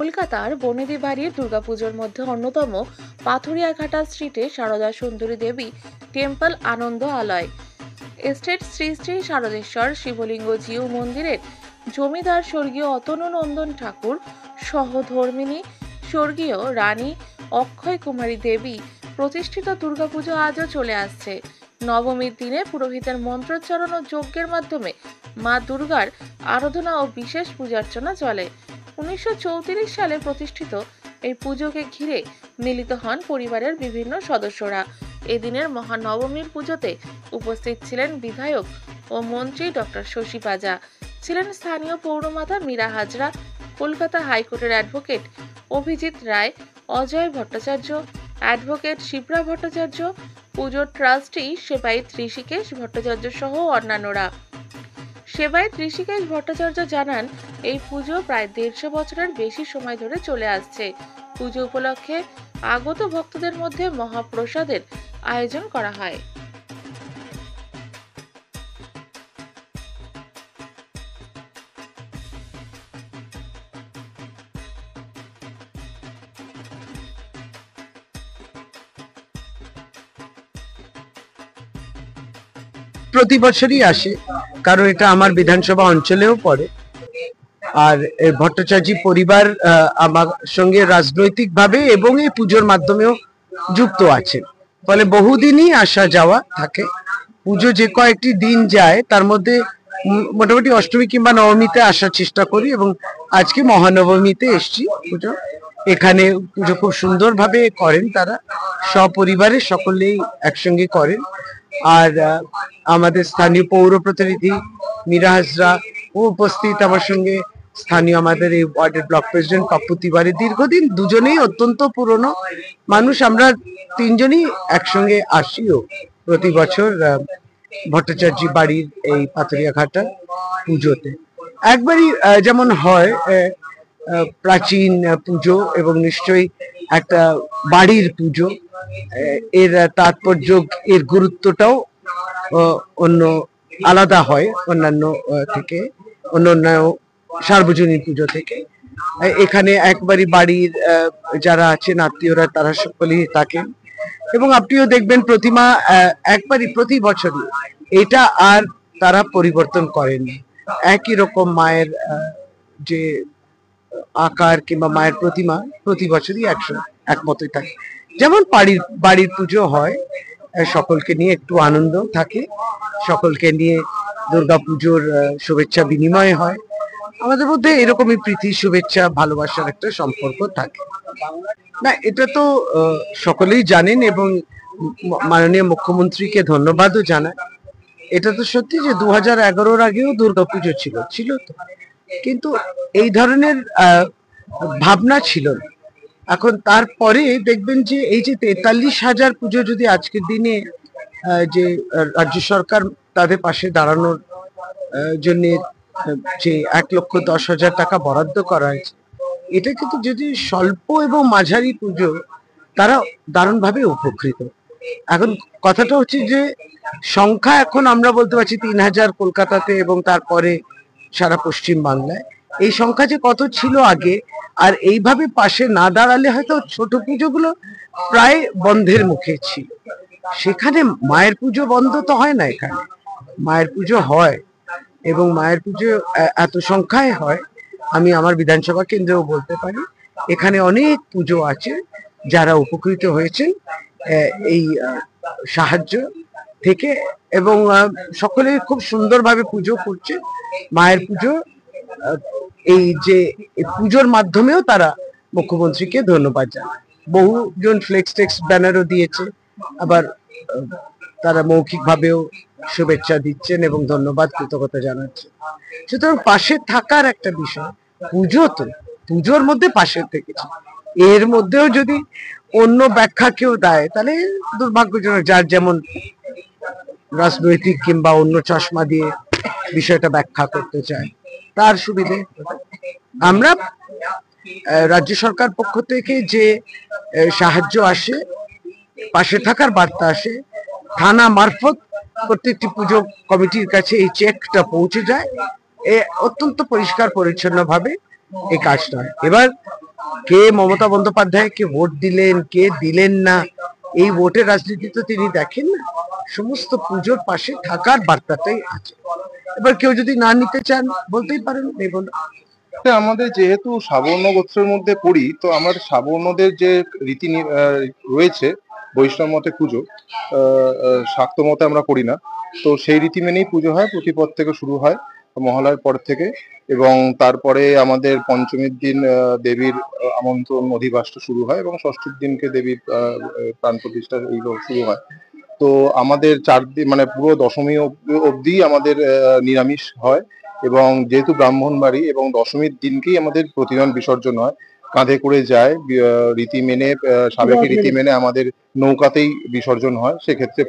কলকাতার বনেদি বাড়ির দুর্গাপুজোর মধ্যে অন্যতম পাথুরিয়াঘাটা স্ট্রিটে সারদা সুন্দরী দেবী টেম্পল আনন্দ আলয় এস্টেট শ্রী শ্রী শারদেশ্বর শিবলিঙ্গ জিউ মন্দিরের জমিদার স্বর্গীয় অতনু নন্দন ঠাকুর সহধর্মিনী স্বর্গীয় রানী অক্ষয় কুমারী দেবী প্রতিষ্ঠিত দুর্গাপুজো আজও চলে আসছে। নবমীর দিনে পুরোহিতের মন্ত্রোচ্চারণ ও যজ্ঞের মাধ্যমে মা দুর্গার আরাধনা ও বিশেষ পূজার্চনা চলে। 1934 সালে প্রতিষ্ঠিত এই পুজোকে ঘিরে মিলিত হন পরিবারের বিভিন্ন সদস্যরা। এদিনের মহানবমীর পুজোতে উপস্থিত ছিলেন বিধায়ক ও মন্ত্রী ডক্টর শশী পাজা, ছিলেন স্থানীয় পৌরমাতা মীরা হাজরা, কলকাতা হাইকোর্টের অ্যাডভোকেট অভিজিৎ রায়, অজয় ভট্টাচার্য, অ্যাডভোকেট শিপ্রা ভট্টাচার্য, পুজোর ট্রাস্টি সেবায়েত ঋষিকেশ ভট্টাচার্য সহ অন্যান্যরা। সেবায়েত ঋষিকেশ ভট্টাচার্য জানান, এই পুজো প্রায় 150 বছরের বেশি সময় ধরে চলে আসছে। পুজো উপলক্ষে আগত ভক্তদের মধ্যে মহাপ্রসাদের আয়োজন করা হয়। প্রতি বছরই আসে, কারণ এটা আমার বিধানসভা অঞ্চলেও পড়ে। আর ভট্টাচার্য পরিবার আমার সঙ্গে রাজনৈতিকভাবে এবং এই পুজোর মাধ্যমেও যুক্ত আছে, ফলে বহুদিনই আসা যাওয়া থাকে। পুজো যে কয়েকটি দিন যায় তার মধ্যে মোটামুটি অষ্টমী কিংবা নবমীতে আসার চেষ্টা করি, এবং আজকে মহানবমীতে এসছি পুজো। এখানে পুজো খুব সুন্দরভাবে করেন তারা, সপরিবারে সকলেই একসঙ্গে করেন। আর আমাদের স্থানীয় পৌর প্রতিনিধি মীরা হাজরা ও উপস্থিত, আমার সঙ্গে স্থানীয় আমাদের এই ওয়ার্ডের ব্লক প্রেসিডেন্ট পাপ্পু তিওয়ারি, দীর্ঘদিন দুজনেই অত্যন্ত পুরনো মানুষ। আমরা তিনজনই একসঙ্গে আসিও প্রতি বছর ভট্টাচার্য বাড়ির এই পাথুরিয়াঘাটা পুজোতে। একবারই যেমন হয় প্রাচীন পুজো, এবং নিশ্চয়ই একটা বাড়ির পুজো, এর তাৎপর্য, এর গুরুত্বটাও অন্য আলাদা হয় অন্যান্য থেকে, অন্যান্য সার্বজনীন পুজো থেকে। এখানে একবারই বাড়ির যারা আছেন আত্মীয়রা তারা সকলেই থাকেন, এবং আপনিও দেখবেন প্রতিমা একবারই প্রতি বছরই, এটা আর তারা পরিবর্তন করেন। একই রকম মায়ের যে আকার কিংবা মায়ের প্রতিমা প্রতি বছরই একমতই থাকে। যেমন বাড়ির পুজো হয়, সকলকে নিয়ে একটু আনন্দ থাকে, সকলকে নিয়ে দুর্গাপুজোর শুভেচ্ছা বিনিময় হয়, আমাদের মধ্যে এরকমই প্রীতি শুভেচ্ছা ভালোবাসার একটা সম্পর্ক থাকে। না, এটা তো সকলেই জানেন, এবং মাননীয় মুখ্যমন্ত্রীকে ধন্যবাদও জানায়। এটা তো সত্যি যে 2011-র আগেও দুর্গাপুজো ছিল তো, কিন্তু এই ধরনের ভাবনা ছিল না। এখন তারপরে দেখবেন যে এই যে 43,000 পুজো যদি আজকের দিনে যে রাজ্য সরকার তাদের পাশে দাঁড়ানোর জন্য যে 1,10,000 টাকা বরাদ্দ করা হয়েছে, এটা কিন্তু যদি স্বল্প এবং মাঝারি পুজো, তারা দারুণভাবে উপকৃত। এখন কথাটা হচ্ছে যে সংখ্যা এখন আমরা বলতে পারছি 3,000 কলকাতাতে, এবং তারপরে সারা পশ্চিম বাংলায়। এই সংখ্যা যে কত ছিল আগে, আর এইভাবে পাশে না দাঁড়ালে হয়তো ছোট পুজোগুলো প্রায় বন্ধের মুখে ছিল। সেখানে মায়ের পুজো বন্ধ তো হয় না, এখানে মায়ের পুজো হয়, এবং মায়ের পুজো এত সংখ্যায় হয় আমি আমার বিধানসভা কেন্দ্রেও বলতে পারি। এখানে অনেক পুজো আছে যারা উপকৃত হয়েছেন এই সাহায্য থেকে, এবং সকলে খুব সুন্দরভাবে পুজো করছে মায়ের পুজো। এই যে পুজোর মাধ্যমেও তারা মুখ্যমন্ত্রীকে ধন্যবাদ জানায়। বহুজন ফ্লেক্স টেক্স ব্যানারও দিয়েছে, আবার তারা মৌখিক ভাবেও শুভেচ্ছা দিচ্ছেন এবং ধন্যবাদ কৃতজ্ঞতা জানাচ্ছেন। সুতরাং পাশে থাকার একটা বিষয়, পুজো তো পুজোর মধ্যে পাশে থেকেছে, এর মধ্যেও যদি অন্য ব্যাখ্যা কেউ দেয় তাহলে দুর্ভাগ্যজনক। যার যেমন রাজনৈতিক কিংবা অন্য চশমা দিয়ে বিষয়টা ব্যাখ্যা করতে চায় তার সুবিধে। আমরা রাজ্য সরকার পক্ষ থেকে যে সাহায্য আসে, পাশে থাকার বার্তা আসে, থানা মারফত প্রত্যেকটি পুজো কমিটির কাছে এই চেকটা পৌঁছে যায়। অত্যন্ত পরিষ্কার পরিচ্ছন্ন ভাবে এই কাজটা হয়। এবার কে মমতা বন্দ্যোপাধ্যায়কে ভোট দিলেন, কে দিলেন না, এই ভোটের রাজনীতি তো তিনি দেখেন না। সমস্ত পুজোর পাশে থাকার বার্তাটাই আছে। এবার কেউ যদি না নিতে চান বলতেই পারেন, নেব না। আমাদের যেহেতু সাবর্ণ গোত্রের মধ্যে পড়ি, তো আমাদের সাবর্ণদের যে রীতি রয়েছে, বৈষ্ণব মতে পুজো, শাক্ত মতে আমরা করি না। তো সেই রীতি মেনেই পুজো হয়, প্রতিপদ থেকে শুরু হয় মহালয়ার পর থেকে, এবং তারপরে আমাদের পঞ্চমীর দিন দেবীর আমন্ত্রণ অধিবাসটা শুরু হয়, এবং ষষ্ঠীর দিনকে দেবীর প্রাণ প্রতিষ্ঠা এইগুলো শুরু হয়। তো আমাদের 4 দিন মানে পুরো দশমী অবধি আমাদের নিরামিষ হয়, এবং যেহেতু ব্রাহ্মণ বাড়ি, এবং দশমীর দিনকেই আমাদের প্রতিমা বিসর্জন হয়, কাঁধে করে যায় রীতি মেনে, সাবেকি রীতি মেনে আমাদের নৌকাতেই বিসর্জন হয়। সেক্ষেত্রে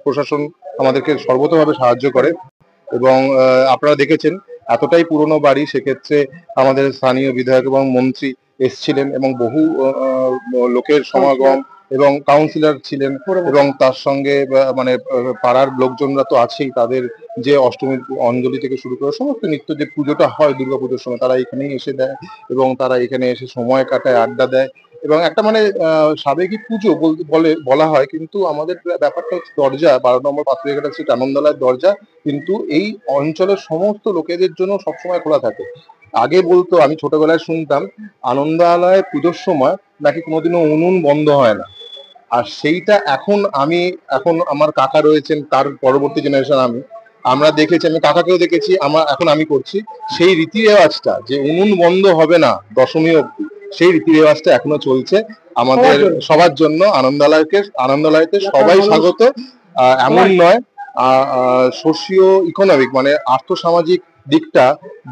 প্রশাসন আমাদেরকে সর্বতভাবে সাহায্য করে, এবং আপনারা দেখেছেন এতটাই পুরনো বাড়ি, সেক্ষেত্রে আমাদের স্থানীয় বিধায়ক এবং মন্ত্রী এসছিলেন, এবং বহু লোকের সমাগম, এবং কাউন্সিলর ছিলেন, এবং তার সঙ্গে মানে পাড়ার লোকজনরা তো আছেই, তাদের যে অষ্টমীর অঞ্জলি থেকে শুরু করে সমস্ত নিত্য যে পুজোটা হয় দুর্গাপুজোর সময়, তারা এখানেই এসে দেয়, এবং তারা এখানে এসে সময় কাটায়, আড্ডা দেয়, এবং একটা মানে সাবেকি পুজো বলা হয়, কিন্তু আমাদের ব্যাপারটা হচ্ছে দরজা 12 নম্বর পাথরিয়াঘাটা স্ট্রিট আনন্দালয়ের দরজা কিন্তু এই অঞ্চলের সমস্ত লোকেদের জন্য সবসময় খোলা থাকে। আগে বলতো, আমি ছোটবেলায় শুনতাম, আনন্দালয়ে পুজোর সময় নাকি কোনোদিনও উনুন বন্ধ হয় না। আর সেইটা এখন আমার কাকা রয়েছেন, তার পরবর্তী জেনারেশন আমরা দেখেছি, আমি কাকাকেও দেখেছি, এখন আমি করছি সেই রীতি রেওয়াজটা, যে উনুন বন্ধ হবে না দশমী অব্দি, সেই রীতি রেওয়াজটা এখনো চলছে আমাদের সবার জন্য। আনন্দালয়তে সবাই স্বাগত। এমন নয়, সোশিও ইকোনমিক মানে আর্থসামাজিক দিকটা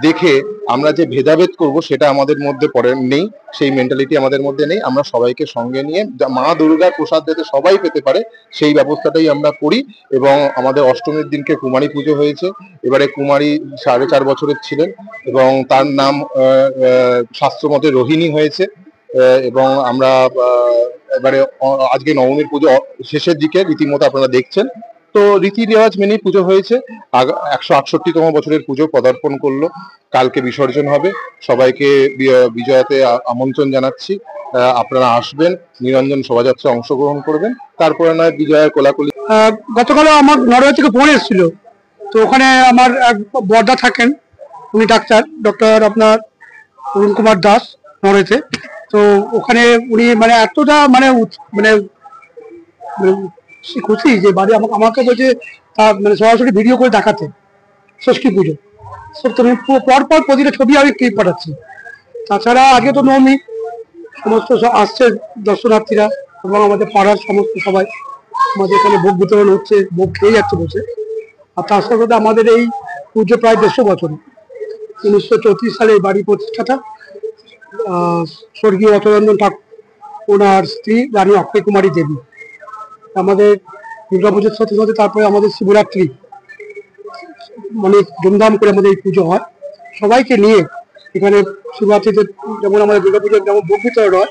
দেখে আমরা যে ভেদাভেদ করব সেটা আমাদের মধ্যে নেই, সেই মেন্টালিটি আমাদের মধ্যে নেই। আমরা সবাইকে সঙ্গে নিয়ে মা দুর্গার প্রসাদ যাতে সবাই পেতে পারে সেই ব্যবস্থাটাই আমরা করি। এবং আমাদের অষ্টমীর দিনকে কুমারী পুজো হয়েছে। এবারে কুমারী 4.5 বছরের ছিলেন, এবং তার নাম শাস্ত্রমতে রোহিণী হয়েছে। এবং আমরা এবারে আজকে নবমীর পুজো শেষের দিকে রীতিমতো আপনারা দেখছেন, তো রীতি রেওয়াজ মেনে পুজো হয়েছে। 168তম বছরের পুজো পদার্পণ করলো, কালকে বিসর্জন হবে। সবাইকে বিজয়াতে আমন্ত্রণ জানাচ্ছি, আপনারা আসবেন, নিরঞ্জন শোভাযাত্রায় অংশগ্রহণ করবেন, তারপরে নয় বিজয়ার কোলাকুলি। গতকালও আমার নরওয়ে থেকে ফোন এসেছিল, তো ওখানে আমার এক বর্দা থাকেন, উনি ডক্টর আপনার অরুণ কুমার দাস, নরওয়েতে। তো ওখানে উনি মানে এতটা মানে মানে খুশি যে বাড়ি আমাকে বলছে, মানে সরাসরি ভিডিও করে দেখাতে ষষ্ঠী পুজো সব তুমি পরপর প্রতিটা ছবি আমি ক্লিপ পাঠাচ্ছি। তাছাড়া আজকে তো নবমী, সমস্ত আসছে দর্শনার্থীরা, এবং আমাদের পাড়ার সমস্ত সবাই আমাদের এখানে ভোগ বিতরণ হচ্ছে, ভোগ খেয়ে যাচ্ছে বসে। আর তার সাথে আমাদের এই পুজো প্রায় 150 বছর, 1934 সালে এই বাড়ি প্রতিষ্ঠাতা স্বর্গীয় অচলরঞ্জন ঠাকুর, ওনার স্ত্রী রানী অক্ষয় কুমারী দেবী। আমাদের দুর্গাপুজোর সাথে সাথে তারপরে আমাদের শিবরাত্রি অনেক ধুমধাম করে আমাদের এই পুজো হয়। সবাইকে নিয়ে এখানে শিবরাত্রিতে যেমন আমাদের দুর্গাপুজোর যেমন ভোগ বিতরণ হয়,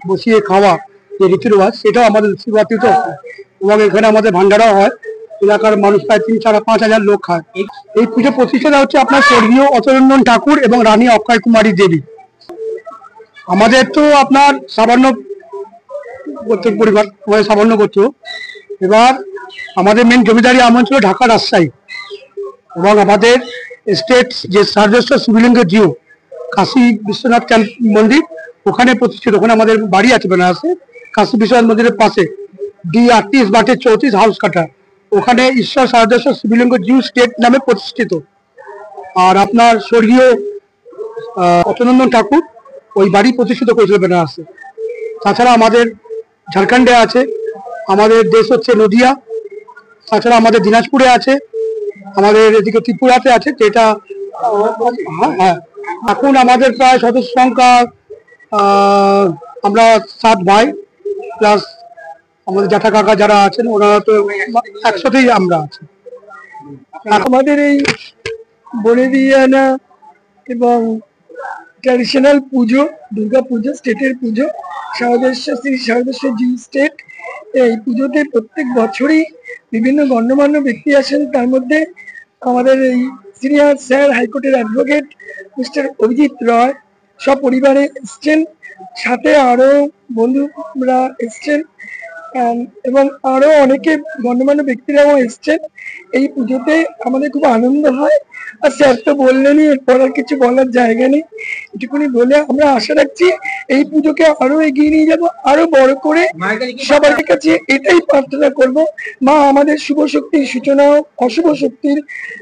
বসিয়ে খাওয়া যে রীতি রেওয়াজ, সেটাও আমাদের শিবরাত্রিতে হয়। এবং এখানে আমাদের ভান্ডারাও হয়, এলাকার মানুষ প্রায় 3, 4, 5 হাজার লোক খায়। এই পুজো প্রতিষ্ঠাতা হচ্ছে আপনার স্বর্গীয় অচলরঞ্জন ঠাকুর এবং রানী অক্ষয় কুমারী দেবী। আমাদের তো আপনার সামান্য প্রত্যেক পরিবার, আমাদের সামান্য গোত্র। এবার আমাদের মেন জমিদারি আমল ছিল ঢাকা রাজশাহী, এবং আমাদের স্টেট যে সর্বেশ্বর শিবলিঙ্গ জিও কাশী বিশ্বনাথ মন্দির ওখানে প্রতিষ্ঠিত। ওখানে আমাদের বাড়ি আছে বেনারসে, কাশী বিশ্বনাথ মন্দিরের পাশে D38 বাটের 34 হাউস কাটা, ওখানে ঈশ্বর সর্বেশ্বর শিবলিঙ্গ জিও স্টেট নামে প্রতিষ্ঠিত। আর আপনার স্বর্গীয় অচলরঞ্জন ঠাকুর ওই বাড়ি প্রতিষ্ঠিত করেছিল বেনারসে। তাছাড়া আমাদের ঝাড়খণ্ডে আছে, আমাদের দেশ হচ্ছে নদিয়া, তাছাড়া আমাদের দিনাজপুরে আছে, আমাদের এদিকে ত্রিপুরাতে আছে, যেটা হ্যাঁ। এখন আমাদের প্রায় সদস্য সংখ্যা আমরা 7 ভাই প্লাস আমাদের জ্যাঠা কাকা যারা আছেন ওনারা, তো একসাথেই আমরা আছি। আমাদের এই বনেদিয়ানা এবং ট্র্যাডিশনাল পুজো, দুর্গা পুজো, স্টেটের পুজো, শ্রী সর্বেশ্বর জিউ স্টেট, এই পুজোতে প্রত্যেক বছরই বিভিন্ন গণ্যমান্য ব্যক্তি আসেন। তার মধ্যে আমাদের এই সিনিয়র স্যার হাইকোর্টের অ্যাডভোকেট মিস্টার অভিজিৎ রয়, সপরিবারে এসছেন, সাথে আরো বন্ধুরা এসছেন, এবং আরো অনেকে গণ্যমান্য ব্যক্তিরাও এসছেন। এই পুজোতে আমাদের খুব আনন্দ হয়। আর স্যার তো বললেনই, এরপর আর কিছু বলার জায়গা নেই। এটুকুনি বলে আমরা আশা রাখছি এই পুজোকে আরো এগিয়ে নিয়ে যাব, আরো বড় করে। সবার কাছে এটাই প্রার্থনা করব, মা আমাদের শুভ শক্তির সূচনা হোক, অশুভ শক্তির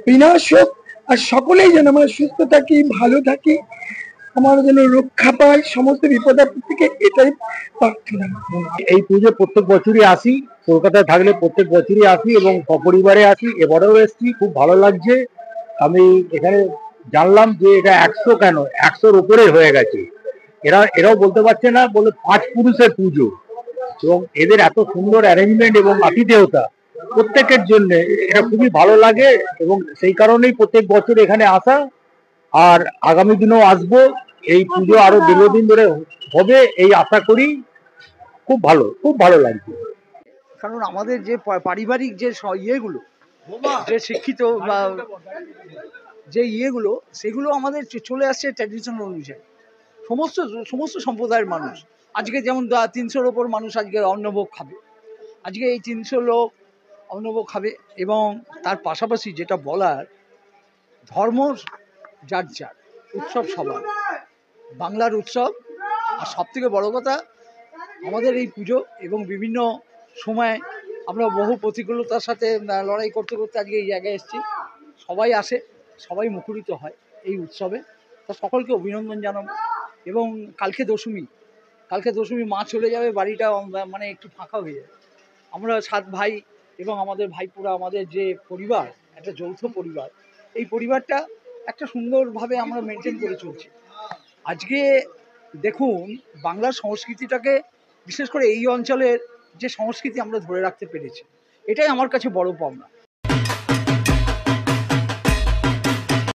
বিনাশ হোক, আর সকলেই যেন আমরা সুস্থ থাকি, ভালো থাকি, আমার যেন রক্ষা পাই সমস্ত বিপদ আপদ থেকে, এটাই প্রার্থনা। এই পুজো প্রত্যেক বছরই আসি, কলকাতায় থাকলে প্রত্যেক বছরই আসি এবং সপরিবারে আসি। এবারেও এসেছি, খুব ভালো লাগছে। আমি এখানে জানলাম যে এটা 100 কেন 100-র উপরে হয়ে গেছে। এরাও বলতে পারছে না, বলে 5 পুরুষের পুজো, এবং এদের এত সুন্দর অ্যারেঞ্জমেন্ট এবং আতিথেয়তা প্রত্যেকের জন্য, এটা খুবই ভালো লাগে এবং সেই কারণেই প্রত্যেক বছর এখানে আসা। আর আগামী দিনেও আসবো। এই পুজো আরো দীর্ঘদিন ধরে হবে এই আশা করি। খুব ভালো লাগছে। কারণ আমাদের যে পারিবারিক যে ইয়েগুলো, যে শিক্ষিত বা যে ইয়েগুলো, সেগুলো আমাদের চলে আসছে ট্র্যাডিশনাল অনুযায়ী। সমস্ত সম্প্রদায়ের মানুষ আজকে, যেমন 300-র ওপর মানুষ আজকে অন্নভোগ খাবে। আজকে এই 300 লোক অন্নভোগ খাবে। এবং তার পাশাপাশি যেটা বলার, ধর্ম যার যার, উৎসব সবার, বাংলার উৎসব। আর সবথেকে বড় কথা, আমাদের এই পুজো এবং বিভিন্ন সময় আমরা বহু প্রতিকূলতার সাথে লড়াই করতে করতে আজকে এই জায়গায় এসেছি। সবাই আসে, সবাই মুখরিত হয় এই উৎসবে। তো সকলকে অভিনন্দন জানাবো। এবং কালকে দশমী মা চলে যাবে, বাড়িটা মানে একটু ফাঁকা হয়ে যাবে। আমরা 7 ভাই এবং আমাদের ভাইপুরা, আমাদের যে পরিবার, একটা যৌথ পরিবার, এই পরিবারটা একটা সুন্দরভাবে আমরা মেনটেন করে চলছি। আজকে দেখুন, বাংলার সংস্কৃতিটাকে, বিশেষ করে এই অঞ্চলের যে সংস্কৃতি আমরা ধরে রাখতে পেরেছি, এটাই আমার কাছে বড় পাওনা।